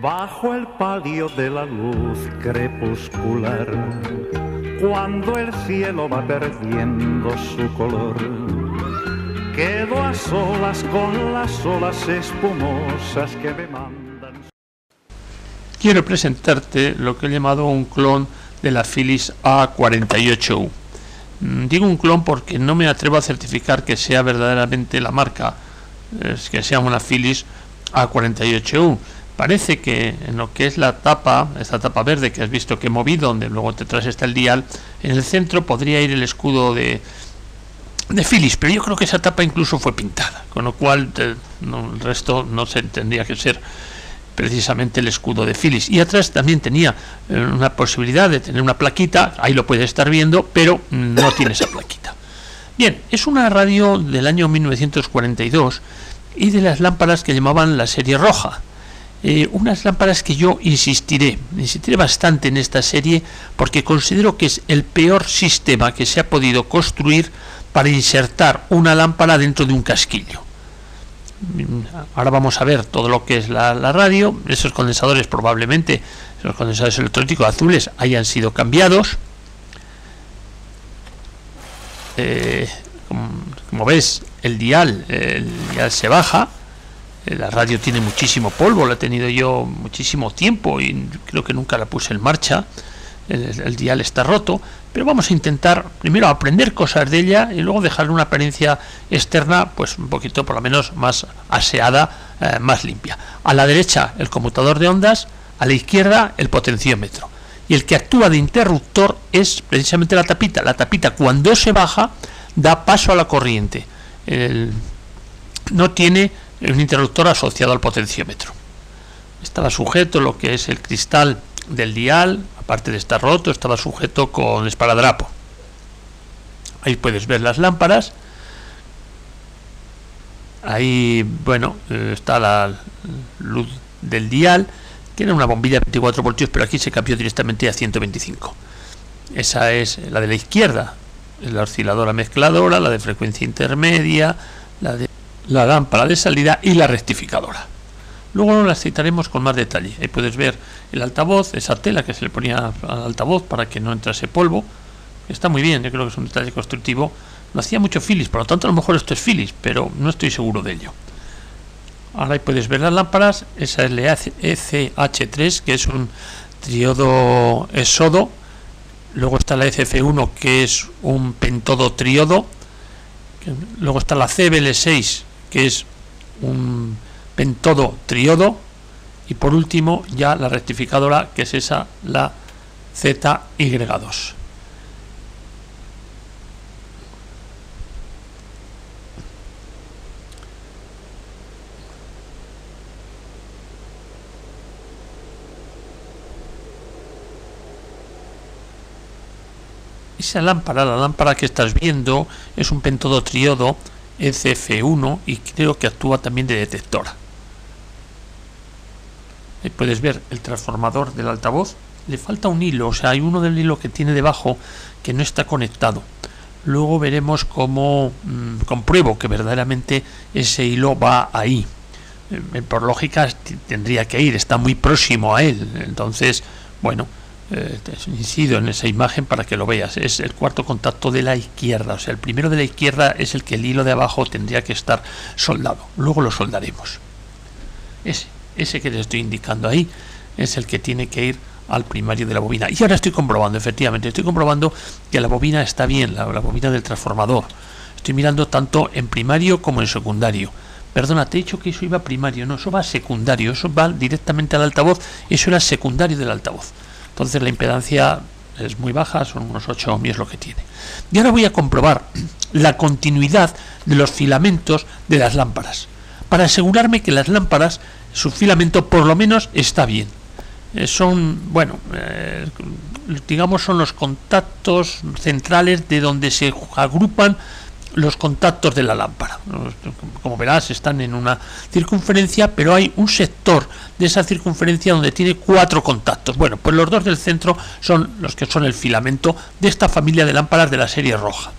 Bajo el palio de la luz crepuscular, cuando el cielo va perdiendo su color, quedo a solas con las olas espumosas que me mandan. Quiero presentarte lo que he llamado un clon de la Philips A48U. Digo un clon porque no me atrevo a certificar que sea verdaderamente la marca, que sea una Philips A48U. Parece que en lo que es la tapa, esta tapa verde que has visto que he movido, donde luego detrás está el dial, en el centro podría ir el escudo de Philips, pero yo creo que esa tapa incluso fue pintada, con lo cual el resto no se tendría que ser precisamente el escudo de Philips. Y atrás también tenía una posibilidad de tener una plaquita, ahí lo puedes estar viendo, pero no tiene esa plaquita. Bien, es una radio del año 1942 y de las lámparas que llamaban la serie roja. Unas lámparas que yo insistiré bastante en esta serie porque considero que es el peor sistema que se ha podido construir para insertar una lámpara dentro de un casquillo. Ahora vamos a ver todo lo que es la radio. Esos condensadores probablemente, esos condensadores electrónicos azules hayan sido cambiados. Como ves, el dial se baja. La radio tiene muchísimo polvo, la he tenido yo muchísimo tiempo y creo que nunca la puse en marcha. El dial está roto, pero vamos a intentar primero aprender cosas de ella y luego dejarle una apariencia externa pues un poquito por lo menos más aseada, más limpia. A la derecha el conmutador de ondas, a la izquierda el potenciómetro, y el que actúa de interruptor es precisamente la tapita. La tapita, cuando se baja, da paso a la corriente. No tiene un interruptor asociado al potenciómetro. Estaba sujeto lo que es el cristal del dial, aparte de estar roto, estaba sujeto con esparadrapo. Ahí puedes ver las lámparas. Ahí, bueno, está la luz del dial, que era una bombilla de 24 voltios, pero aquí se cambió directamente a 125. Esa es la de la izquierda, es la osciladora mezcladora, la de frecuencia intermedia, la lámpara de salida y la rectificadora. Luego las citaremos con más detalle. Ahí puedes ver el altavoz, esa tela que se le ponía al altavoz para que no entrase polvo. Está muy bien, yo creo que es un detalle constructivo. Lo hacía mucho Philips, por lo tanto a lo mejor esto es Philips, pero no estoy seguro de ello. Ahora ahí puedes ver las lámparas. Esa es la ECH3, que es un triodo exodo. Luego está la ECF1, que es un pentodo triodo. Luego está la CBL6, que es un pentodo triodo, y por último ya la rectificadora, que es esa, la ZY2. Esa lámpara, la lámpara que estás viendo, es un pentodo triodo ECF1 y creo que actúa también de detectora. Ahí puedes ver el transformador del altavoz. Le falta un hilo, o sea, hay uno del hilo que tiene debajo que no está conectado. Luego veremos cómo compruebo que verdaderamente ese hilo va ahí. Por lógica tendría que ir, está muy próximo a él. Entonces, bueno, incido en esa imagen para que lo veas. Es el cuarto contacto de la izquierda, o sea, el primero de la izquierda es el que el hilo de abajo tendría que estar soldado. Luego lo soldaremos. Ese que te estoy indicando ahí es el que tiene que ir al primario de la bobina. Y ahora estoy comprobando, efectivamente, estoy comprobando que la bobina está bien, la bobina del transformador. Estoy mirando tanto en primario como en secundario. Perdona, te he dicho que eso iba primario, no, eso va secundario, eso va directamente al altavoz, eso era secundario del altavoz. Entonces la impedancia es muy baja, son unos 8 ohmios lo que tiene. Y ahora voy a comprobar la continuidad de los filamentos de las lámparas, para asegurarme que las lámparas, su filamento por lo menos está bien. Son, bueno, digamos son los contactos centrales de donde se agrupan los contactos de la lámpara. Como verás, están en una circunferencia, pero hay un sector de esa circunferencia donde tiene 4 contactos. Bueno, pues los 2 del centro son los que son el filamento de esta familia de lámparas de la serie roja.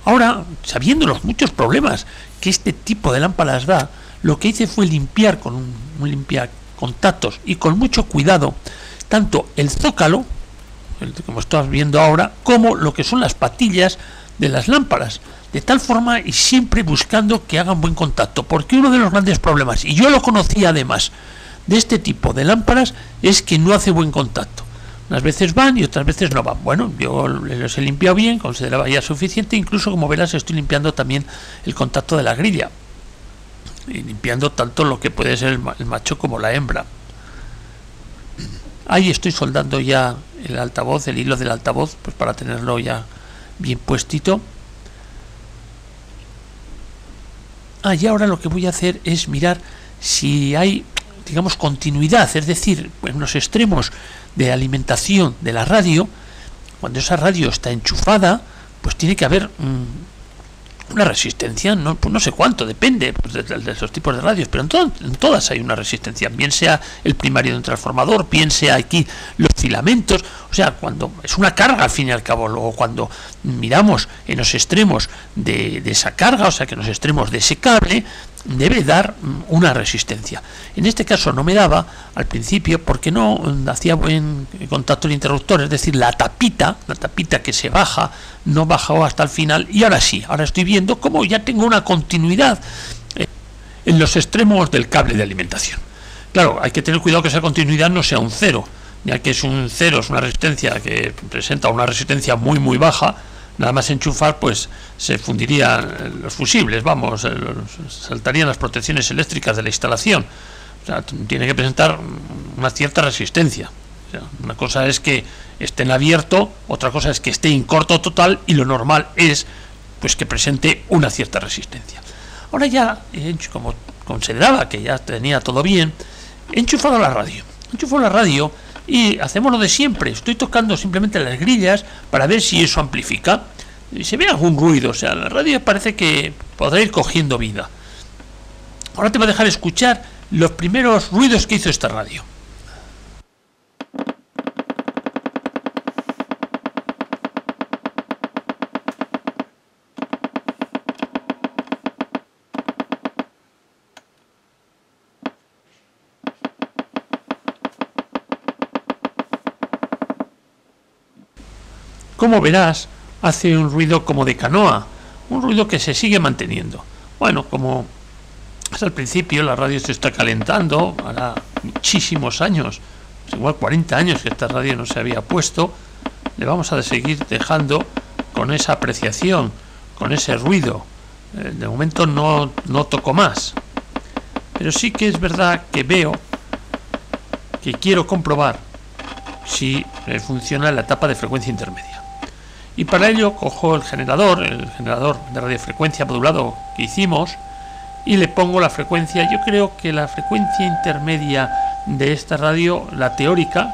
Ahora, sabiendo los muchos problemas que este tipo de lámparas da, lo que hice fue limpiar con un limpiacontactos y con mucho cuidado tanto el zócalo, como estás viendo ahora, como lo que son las patillas de las lámparas, de tal forma y siempre buscando que hagan buen contacto, porque uno de los grandes problemas, y yo lo conocía además, de este tipo de lámparas es que no hace buen contacto. Unas veces van y otras veces no van. Bueno, yo los he limpiado bien, consideraba ya suficiente, incluso como verás estoy limpiando también el contacto de la grilla, y limpiando tanto lo que puede ser el macho como la hembra. Ahí estoy soldando ya el altavoz, el hilo del altavoz, pues para tenerlo ya bien puestito. Y ahora lo que voy a hacer es mirar si hay, digamos, continuidad, es decir, en los extremos de alimentación de la radio. Cuando esa radio está enchufada, pues tiene que haber una resistencia, pues no sé cuánto, depende pues, de esos tipos de radios, pero en todas hay una resistencia, bien sea el primario de un transformador, bien sea aquí los filamentos, o sea, cuando es una carga al fin y al cabo. Luego cuando miramos en los extremos de esa carga, o sea que en los extremos de ese cable debe dar una resistencia. En este caso no me daba al principio porque no hacía buen contacto el interruptor, es decir, la tapita que se baja no bajó hasta el final, y ahora sí, ahora estoy viendo cómo ya tengo una continuidad en los extremos del cable de alimentación. Claro, hay que tener cuidado que esa continuidad no sea un 0, ya que es un 0, es una resistencia que presenta una resistencia muy muy baja. Nada más enchufar, pues se fundirían los fusibles, vamos, saltarían las protecciones eléctricas de la instalación. O sea, tiene que presentar una cierta resistencia. O sea, una cosa es que esté en abierto, otra cosa es que esté en corto total, y lo normal es pues que presente una cierta resistencia. Ahora ya, como consideraba que ya tenía todo bien, he enchufado la radio. Enchufo la radio y hacemos lo de siempre. Estoy tocando simplemente las grillas para ver si eso amplifica. Y se ve algún ruido, o sea, la radio parece que podrá ir cogiendo vida. Ahora te voy a dejar escuchar los primeros ruidos que hizo esta radio. Como verás, hace un ruido como de canoa, un ruido que se sigue manteniendo. Bueno, como hasta el principio la radio se está calentando, hará muchísimos años, pues igual 40 años que esta radio no se había puesto, le vamos a seguir dejando con esa apreciación, con ese ruido. De momento no toco más, pero sí que es verdad que veo que quiero comprobar si funciona la etapa de frecuencia intermedia. Y para ello cojo el generador de radiofrecuencia modulado que hicimos, y le pongo la frecuencia. Yo creo que la frecuencia intermedia de esta radio, la teórica,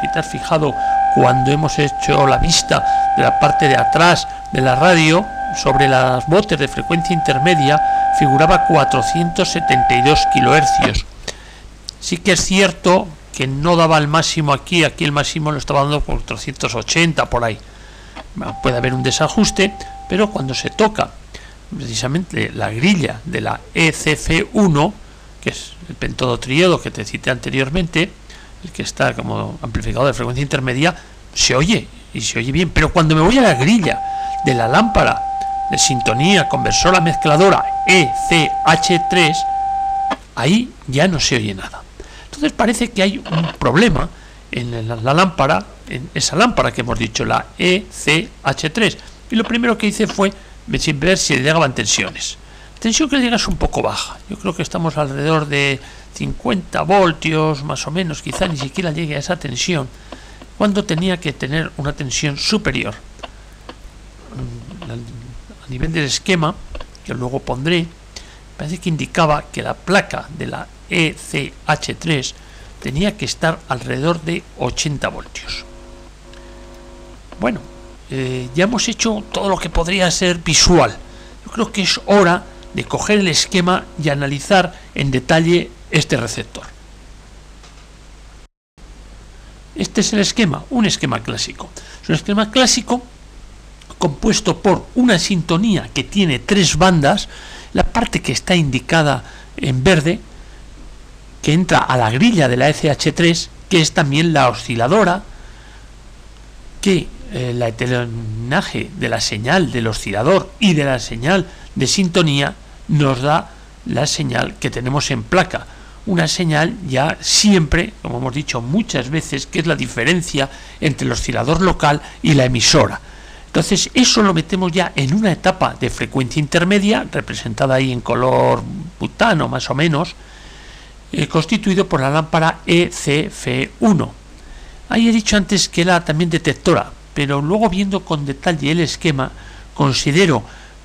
si te has fijado cuando hemos hecho la vista de la parte de atrás de la radio, sobre las botes de frecuencia intermedia, figuraba 472 kilohercios. Sí que es cierto que no daba el máximo aquí el máximo lo estaba dando por 480 por ahí. Puede haber un desajuste, pero cuando se toca precisamente la grilla de la ECF1, que es el pentodotriodo que te cité anteriormente, el que está como amplificador de frecuencia intermedia, se oye, y se oye bien. Pero cuando me voy a la grilla de la lámpara de sintonía conversora mezcladora ECH3, ahí ya no se oye nada. Entonces parece que hay un problema en la lámpara, en esa lámpara que hemos dicho, la ECH3. Y lo primero que hice fue ver si llegaban tensiones. La tensión que llega es un poco baja. Yo creo que estamos alrededor de 50 voltios, más o menos, quizá ni siquiera llegue a esa tensión, cuando tenía que tener una tensión superior. A nivel del esquema, que luego pondré, parece que indicaba que la placa de la ECH3 tenía que estar alrededor de 80 voltios. Bueno, ya hemos hecho todo lo que podría ser visual. Yo creo que es hora de coger el esquema y analizar en detalle este receptor. Este es el esquema, un esquema clásico. Es un esquema clásico compuesto por una sintonía que tiene 3 bandas, la parte que está indicada en verde, que entra a la grilla de la ECH3, que es también la osciladora, que el heterogeneaje de la señal del oscilador y de la señal de sintonía nos da la señal que tenemos en placa. Una señal ya siempre, como hemos dicho muchas veces, que es la diferencia entre el oscilador local y la emisora. Entonces eso lo metemos ya en una etapa de frecuencia intermedia, representada ahí en color butano más o menos, constituido por la lámpara ECF1. Ahí he dicho antes que era también detectora, pero luego viendo con detalle el esquema, considero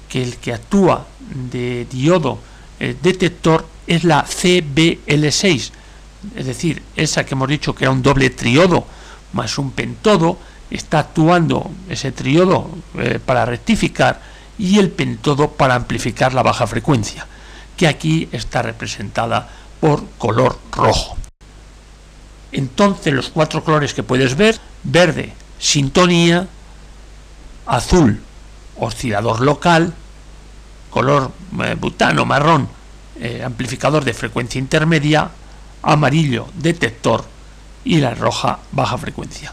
que el que actúa de diodo detector es la CBL6, es decir, esa que hemos dicho que era un doble triodo más un pentodo. Está actuando ese triodo para rectificar y el pentodo para amplificar la baja frecuencia, que aquí está representada por color rojo. Entonces los 4 colores que puedes ver: verde, sintonía; azul, oscilador local; color butano, marrón, amplificador de frecuencia intermedia; amarillo, detector; y la roja, baja frecuencia.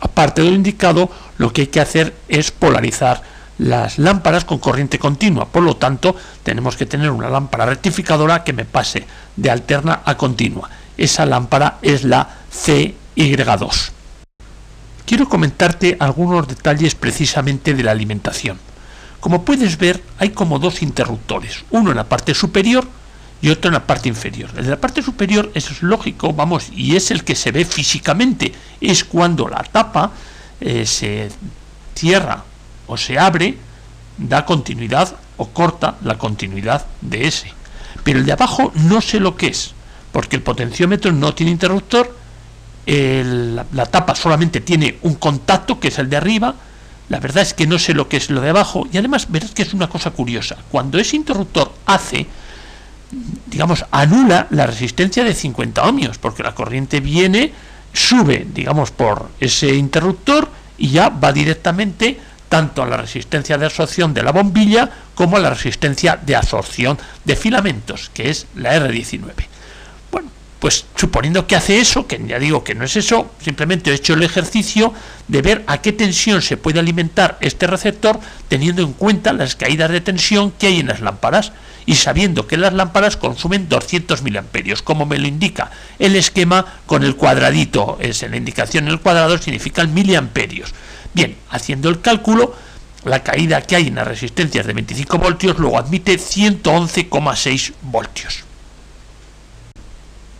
Aparte de lo indicado, lo que hay que hacer es polarizar las lámparas con corriente continua. Por lo tanto, tenemos que tener una lámpara rectificadora que me pase de alterna a continua. Esa lámpara es la CY2. Quiero comentarte algunos detalles precisamente de la alimentación. Como puedes ver, hay como 2 interruptores, uno en la parte superior y otro en la parte inferior. El de la parte superior es lógico, vamos, y es el que se ve físicamente. Es cuando la tapa se cierra o se abre, da continuidad o corta la continuidad de ese. Pero el de abajo no sé lo que es, porque el potenciómetro no tiene interruptor, la tapa solamente tiene un contacto, que es el de arriba. La verdad es que no sé lo que es lo de abajo, y además verás que es una cosa curiosa. Cuando ese interruptor anula la resistencia de 50 ohmios, porque la corriente viene, sube, por ese interruptor y ya va directamente tanto a la resistencia de absorción de la bombilla como a la resistencia de absorción de filamentos, que es la R19. Bueno, pues suponiendo que hace eso, que ya digo que no es eso, simplemente he hecho el ejercicio de ver a qué tensión se puede alimentar este receptor, teniendo en cuenta las caídas de tensión que hay en las lámparas, y sabiendo que las lámparas consumen 200 miliamperios, como me lo indica el esquema con el cuadradito. La indicación en el cuadrado significa miliamperios. Bien, haciendo el cálculo, la caída que hay en las resistencias de 25 voltios luego admite 111,6 voltios.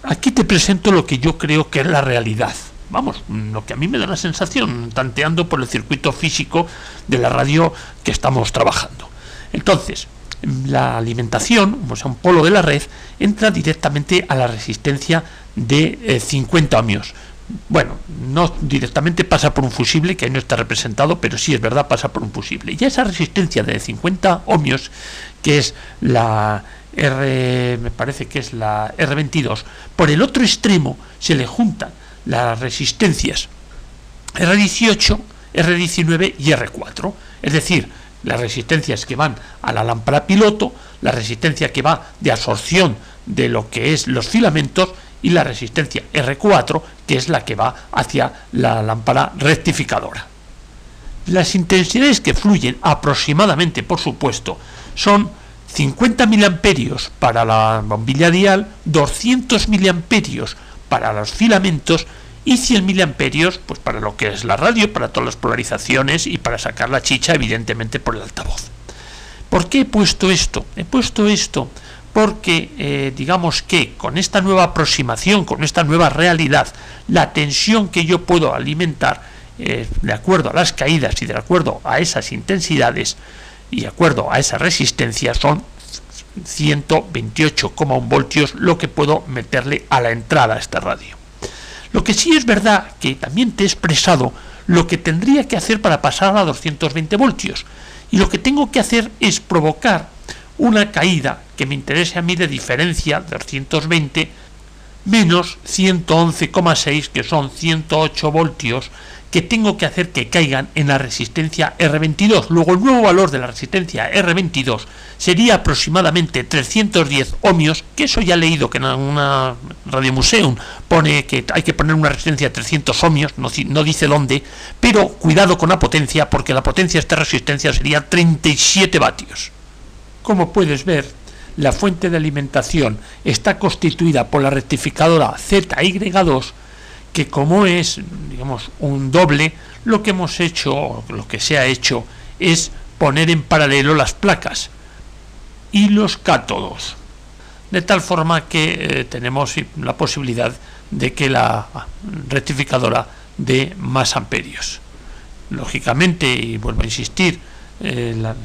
Aquí te presento lo que yo creo que es la realidad. Vamos, lo que a mí me da la sensación, tanteando por el circuito físico de la radio que estamos trabajando. Entonces, la alimentación, o sea, un polo de la red, entra directamente a la resistencia de 50 ohmios. Bueno, no directamente, pasa por un fusible, que ahí no está representado, pero sí es verdad, pasa por un fusible. Y a esa resistencia de 50 ohmios, que es la me parece que es la R22, por el otro extremo se le juntan las resistencias R18, R19 y R4, es decir, las resistencias que van a la lámpara piloto, la resistencia que va de absorción de lo que es los filamentos, y la resistencia R4, que es la que va hacia la lámpara rectificadora. Las intensidades que fluyen aproximadamente, por supuesto, son 50 miliamperios para la bombilla dial, 200 miliamperios para los filamentos y 100 miliamperios pues para lo que es la radio, para todas las polarizaciones y para sacar la chicha, evidentemente, por el altavoz. ¿Por qué he puesto esto? He puesto esto porque digamos que con esta nueva aproximación, con esta nueva realidad, la tensión que yo puedo alimentar de acuerdo a las caídas y de acuerdo a esas intensidades y de acuerdo a esas resistencias son 128,1 voltios lo que puedo meterle a la entrada a esta radio. Lo que sí es verdad que también te he expresado lo que tendría que hacer para pasar a 220 voltios. Y lo que tengo que hacer es provocar una caída que me interese a mí de diferencia de 220 menos 111,6, que son 108 voltios, que tengo que hacer que caigan en la resistencia R22. Luego el nuevo valor de la resistencia R22 sería aproximadamente 310 ohmios, que eso ya he leído que en una Radio Museum pone que hay que poner una resistencia de 300 ohmios, no dice dónde, pero cuidado con la potencia, porque la potencia de esta resistencia sería 37 vatios. Como puedes ver, la fuente de alimentación está constituida por la rectificadora ZY2, que como es, digamos, un doble, lo que hemos hecho, lo que se ha hecho, es poner en paralelo las placas y los cátodos, de tal forma que tenemos la posibilidad de que la rectificadora dé más amperios. Lógicamente, y vuelvo a insistir, la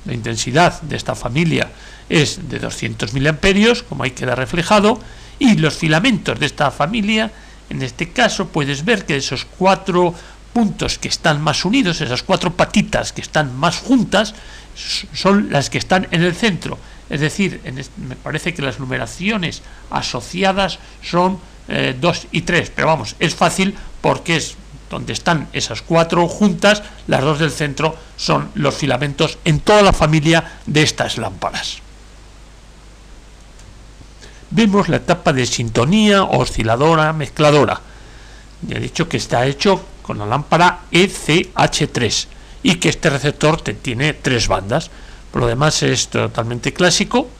intensidad de esta familia es de 200 miliamperios, como ahí queda reflejado, y los filamentos de esta familia, en este caso puedes ver que esos 4 puntos que están más unidos, esas 4 patitas que están más juntas, son las que están en el centro. Es decir, me parece que las numeraciones asociadas son 2 y 3, pero vamos, es fácil porque es donde están esas 4 juntas, las 2 del centro son los filamentos en toda la familia de estas lámparas. Vemos la etapa de sintonía, osciladora, mezcladora. Ya he dicho que está hecho con la lámpara ECH3 y que este receptor tiene 3 bandas. Por lo demás es totalmente clásico,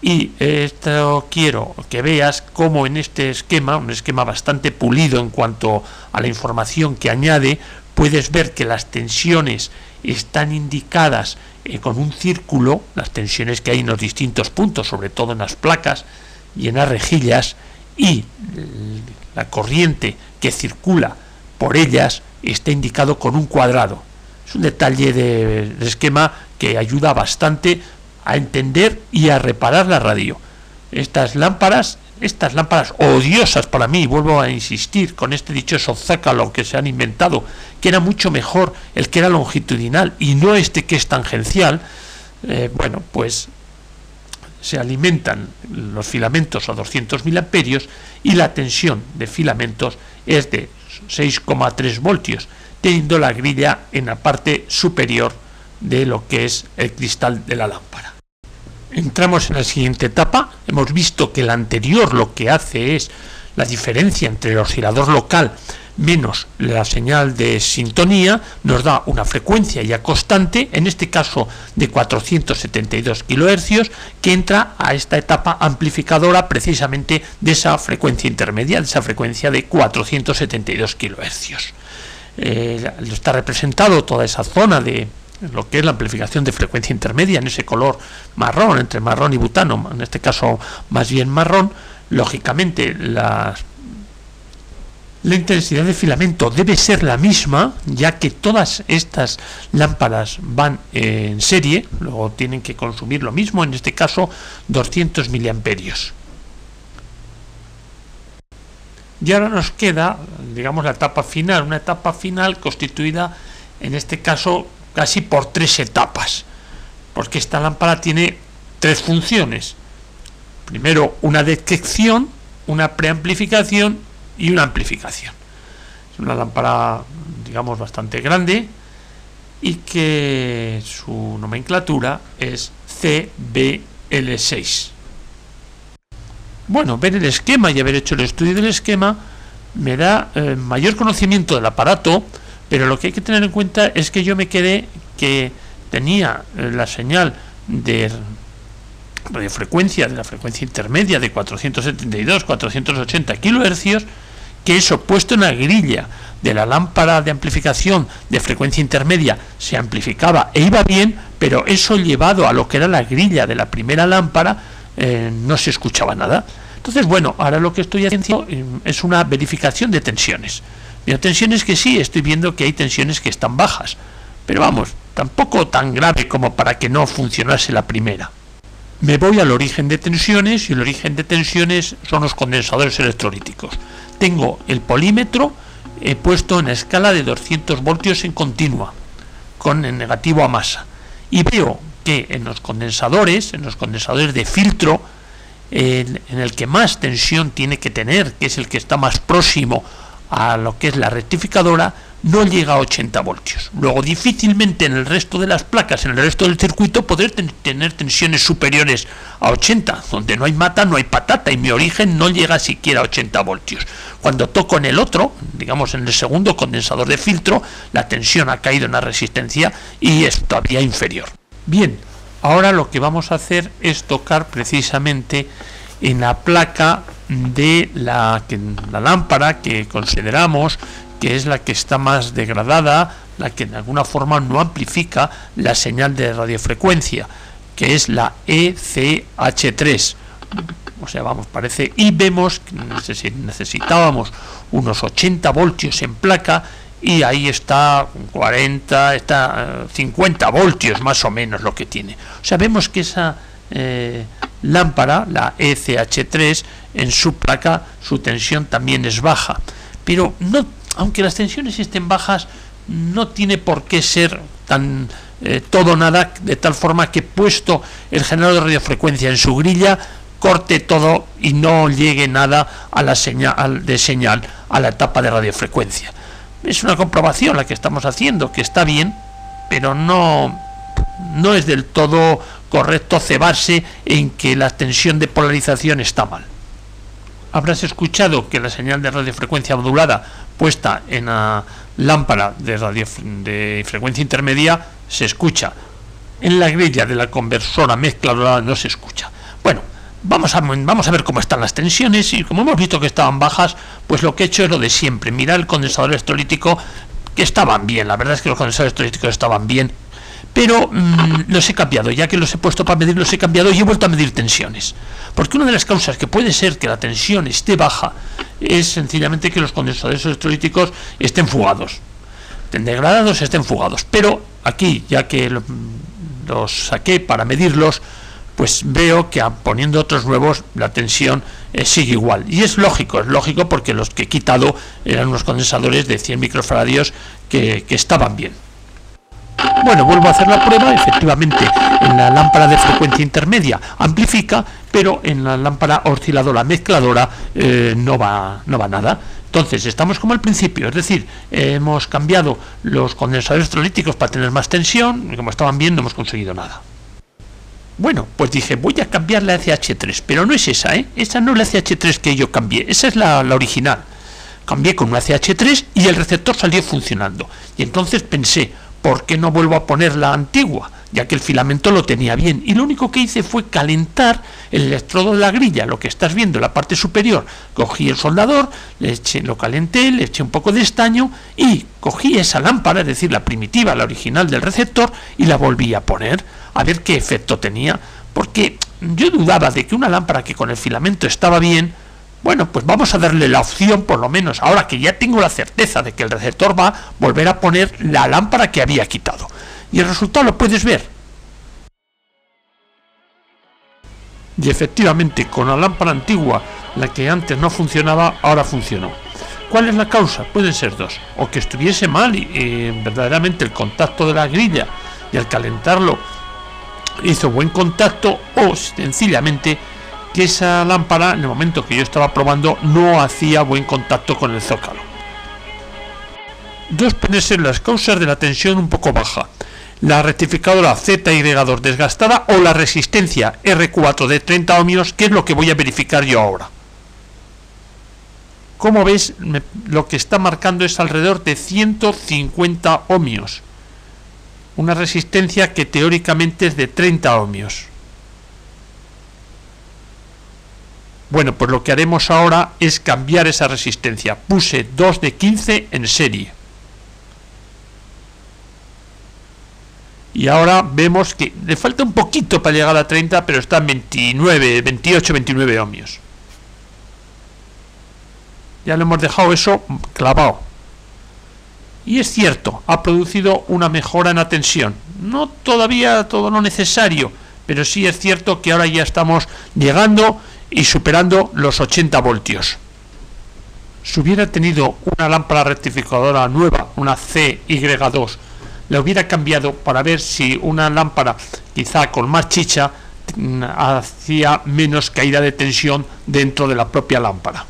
y esto quiero que veas cómo en este esquema, un esquema bastante pulido en cuanto a la información que añade, puedes ver que las tensiones están indicadas con un círculo, las tensiones que hay en los distintos puntos, sobre todo en las placas y en las rejillas, y la corriente que circula por ellas está indicado con un cuadrado. Es un detalle del esquema que ayuda bastante a entender y a reparar la radio. Estas lámparas odiosas para mí, vuelvo a insistir con este dichoso zócalo que se han inventado, que era mucho mejor el que era longitudinal y no este que es tangencial, pues se alimentan los filamentos a 200 miliamperios y la tensión de filamentos es de 6,3 voltios, teniendo la grilla en la parte superior de lo que es el cristal de la lámpara. Entramos en la siguiente etapa. Hemos visto que la anterior lo que hace es la diferencia entre el oscilador local menos la señal de sintonía, nos da una frecuencia ya constante, en este caso de 472 kHz, que entra a esta etapa amplificadora precisamente de esa frecuencia intermedia, de esa frecuencia de 472 kHz. Está representado toda esa zona de lo que es la amplificación de frecuencia intermedia en ese color marrón, entre marrón y butano, en este caso más bien marrón. Lógicamente la intensidad de filamento debe ser la misma, ya que todas estas lámparas van en serie, luego tienen que consumir lo mismo, en este caso 200 miliamperios. Y ahora nos queda, digamos, la etapa final, una etapa final constituida, en este caso, casi por 3 etapas, porque esta lámpara tiene 3 funciones. Primero, una detección, una preamplificación y una amplificación. Es una lámpara, digamos, bastante grande y que su nomenclatura es CBL6. Bueno, ver el esquema y haber hecho el estudio del esquema me da mayor conocimiento del aparato, pero lo que hay que tener en cuenta es que yo me quedé que tenía la señal de radiofrecuencia, de la frecuencia intermedia de 472-480 kHz, que eso puesto en la grilla de la lámpara de amplificación de frecuencia intermedia se amplificaba e iba bien, pero eso llevado a lo que era la grilla de la primera lámpara no se escuchaba nada. Entonces, bueno, ahora lo que estoy haciendo es una verificación de tensiones. Mira, tensiones que sí, estoy viendo que hay tensiones que están bajas, pero vamos, tampoco tan grave como para que no funcionase la primera. Me voy al origen de tensiones, y el origen de tensiones son los condensadores electrolíticos. Tengo el polímetro he puesto en escala de 200 voltios en continua, con el negativo a masa. Y veo que en los condensadores de filtro, en el que más tensión tiene que tener, que es el que está más próximo a lo que es la rectificadora, no llega a 80 voltios. Luego difícilmente en el resto de las placas, en el resto del circuito, podré tener tensiones superiores a 80, donde no hay mata, no hay patata, y mi origen no llega siquiera a 80 voltios. Cuando toco en el otro, digamos en el segundo condensador de filtro, la tensión ha caído en la resistencia y es todavía inferior. Bien, ahora lo que vamos a hacer es tocar precisamente en la placa de la lámpara que consideramos que es la que está más degradada, la que de alguna forma no amplifica la señal de radiofrecuencia, que es la ECH3. O sea, vamos, parece, y vemos que necesitábamos unos 80 voltios en placa, y ahí está 40, está 50 voltios más o menos lo que tiene. O sea, vemos que esa lámpara, la ECH3, en su placa su tensión también es baja, pero no, aunque las tensiones estén bajas, no tiene por qué ser tan todo nada, de tal forma que puesto el generador de radiofrecuencia en su grilla, corte todo y no llegue nada a la señal a la etapa de radiofrecuencia. Es una comprobación la que estamos haciendo, que está bien, pero no es del todo correcto cebarse en que la tensión de polarización está mal. Habrás escuchado que la señal de radiofrecuencia modulada puesta en la lámpara de frecuencia intermedia se escucha. En la grilla de la conversora mezcladora no se escucha. Bueno, vamos a ver cómo están las tensiones, y como hemos visto que estaban bajas, pues lo que he hecho es lo de siempre, mirar el condensador electrolítico, que estaban bien, la verdad es que los condensadores electrolíticos estaban bien, pero los he cambiado, ya que los he puesto para medir, los he cambiado y he vuelto a medir tensiones, porque una de las causas que puede ser que la tensión esté baja es sencillamente que los condensadores electrolíticos estén fugados, estén degradados, estén fugados. Pero aquí, ya que los saqué para medirlos, pues veo que poniendo otros nuevos la tensión sigue igual, y es lógico porque los que he quitado eran unos condensadores de 100 microfaradios que estaban bien. Bueno, vuelvo a hacer la prueba. Efectivamente, en la lámpara de frecuencia intermedia amplifica, pero en la lámpara osciladora mezcladora no va nada. Entonces estamos como al principio, es decir, hemos cambiado los condensadores electrolíticos para tener más tensión, y como estaban bien no hemos conseguido nada. Bueno, pues dije, voy a cambiar la ECH3, pero no es esa, esa no es la ECH3 que yo cambié, esa es la original. Cambié con una ECH3 y el receptor salió funcionando, y entonces pensé, ¿por qué no vuelvo a poner la antigua? Ya que el filamento lo tenía bien, y lo único que hice fue calentar el electrodo de la grilla, lo que estás viendo en la parte superior. Cogí el soldador, lo calenté, le eché un poco de estaño y cogí esa lámpara, es decir, la primitiva, la original del receptor, y la volví a poner, a ver qué efecto tenía, porque yo dudaba de que una lámpara que con el filamento estaba bien, bueno, pues vamos a darle la opción, por lo menos, ahora que ya tengo la certeza de que el receptor va, volver a poner la lámpara que había quitado. Y el resultado lo puedes ver. Y efectivamente, con la lámpara antigua, la que antes no funcionaba, ahora funcionó. ¿Cuál es la causa? Pueden ser dos. O que estuviese mal y verdaderamente el contacto de la grilla y al calentarlo hizo buen contacto, o sencillamente que esa lámpara, en el momento que yo estaba probando, no hacía buen contacto con el zócalo. Dos pueden ser las causas de la tensión un poco baja: la rectificadora ZY2 desgastada o la resistencia R4 de 30 ohmios, que es lo que voy a verificar yo ahora. Como ves, lo que está marcando es alrededor de 150 ohmios, una resistencia que teóricamente es de 30 ohmios. Bueno, pues lo que haremos ahora es cambiar esa resistencia. Puse 2 de 15 en serie. Y ahora vemos que le falta un poquito para llegar a 30, pero está en 28, 29 ohmios. Ya lo hemos dejado eso clavado. Y es cierto, ha producido una mejora en la tensión. No todavía todo lo necesario, pero sí es cierto que ahora ya estamos llegando y superando los 80 voltios. si hubiera tenido una lámpara rectificadora nueva, una CY2, la hubiera cambiado para ver si una lámpara quizá con más chicha hacía menos caída de tensión dentro de la propia lámpara.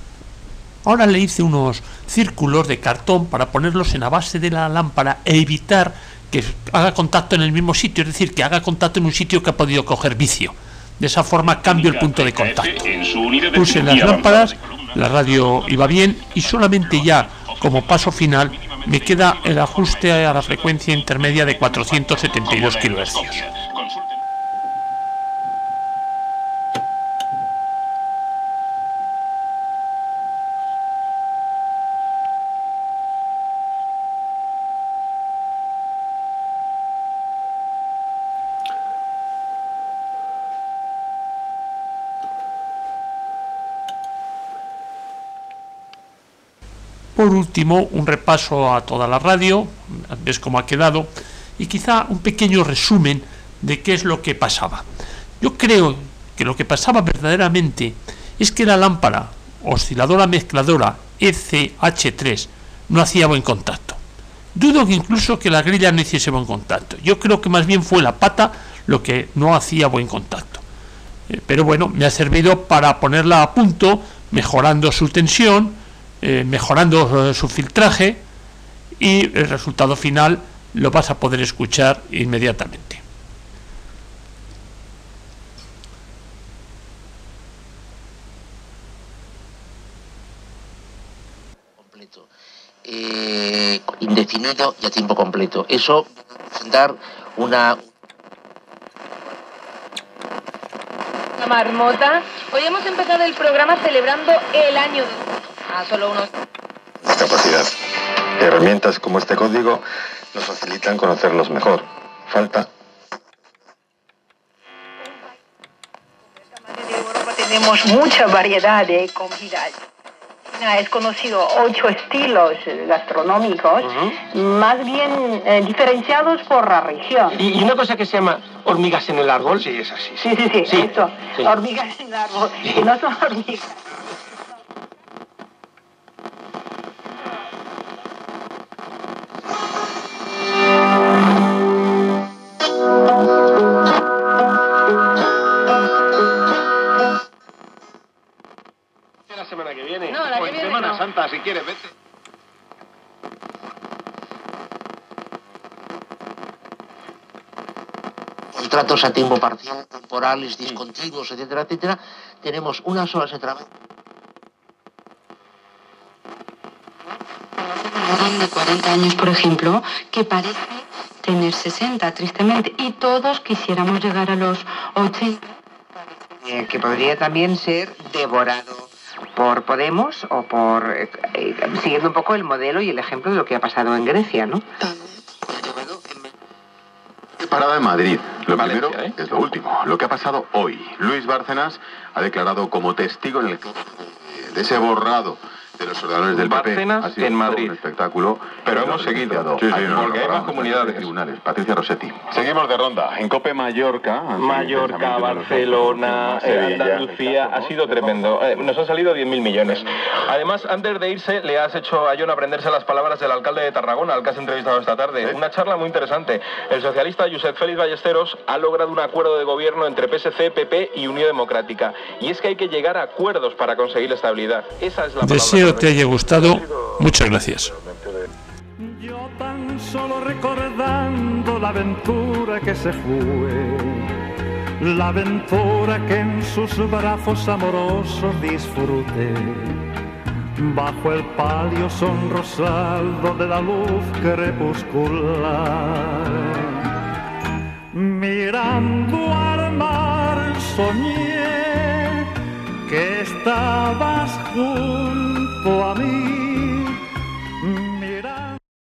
Ahora le hice unos círculos de cartón para ponerlos en la base de la lámpara e evitar que haga contacto en el mismo sitio, es decir, que haga contacto en un sitio que ha podido coger vicio. De esa forma cambio el punto de contacto. Puse las lámparas, la radio iba bien y solamente ya como paso final me queda el ajuste a la frecuencia intermedia de 472 kHz. Por último, un repaso a toda la radio, ves cómo ha quedado, y quizá un pequeño resumen de qué es lo que pasaba. Yo creo que lo que pasaba verdaderamente es que la lámpara osciladora mezcladora ECH3 no hacía buen contacto. Dudo que incluso que la grilla no hiciese buen contacto. Yo creo que más bien fue la pata lo que no hacía buen contacto. Pero bueno, me ha servido para ponerla a punto, mejorando su tensión, mejorando su filtraje, y el resultado final lo vas a poder escuchar inmediatamente. Completo, indefinido y a tiempo completo. Eso dar una marmota. Hoy hemos empezado el programa celebrando el año a solo unos capacidad. Herramientas como este código nos facilitan conocerlos mejor. Falta. En Europa tenemos mucha variedad de comida. Es conocido 8 estilos gastronómicos, más bien diferenciados por la región. Y una cosa que se llama hormigas en el árbol. Sí, es así. Sí. Esto, sí. Hormigas en el árbol, que no son hormigas. La semana que viene. No, la que viene Semana no. Santa, si quieres, vete. contratos a tiempo parcial, temporales, discontinuos, etcétera, etcétera. Tenemos unas horas de trabajo. De 40 años, por ejemplo, que parece tener 60, tristemente, y todos quisiéramos llegar a los 80. Que podría también ser devorado por Podemos o por siguiendo un poco el modelo y el ejemplo de lo que ha pasado en Grecia, ¿no? Parada en Madrid. Lo Valencia, primero es lo último, lo que ha pasado hoy. Luis Bárcenas ha declarado como testigo en el de ese borrado de los ordenadores del PP. Bárcenas Ha sido en Madrid. un espectáculo. Pero hemos seguido. Sí, porque hay más comunidades. Tribunales. Patricia Rossetti. Seguimos de ronda. En COPE Mallorca. Mallorca, Barcelona, Andalucía, ha sido tremendo. Nos han salido 10.000 millones. Además, antes de irse, le has hecho a Jon aprenderse las palabras del alcalde de Tarragona, al que has entrevistado esta tarde. ¿Sí? Una charla muy interesante. El socialista Josep Félix Ballesteros ha logrado un acuerdo de gobierno entre PSC, PP y Unión Democrática. Y es que hay que llegar a acuerdos para conseguir la estabilidad. Esa es la palabra. Deseo te haya gustado. Muchas gracias. Yo tan solo recordando la aventura que se fue, la aventura que en sus brazos amorosos disfruté, bajo el palio sonrosado de la luz crepuscular, mirando al mar soñé que estabas junto a mí.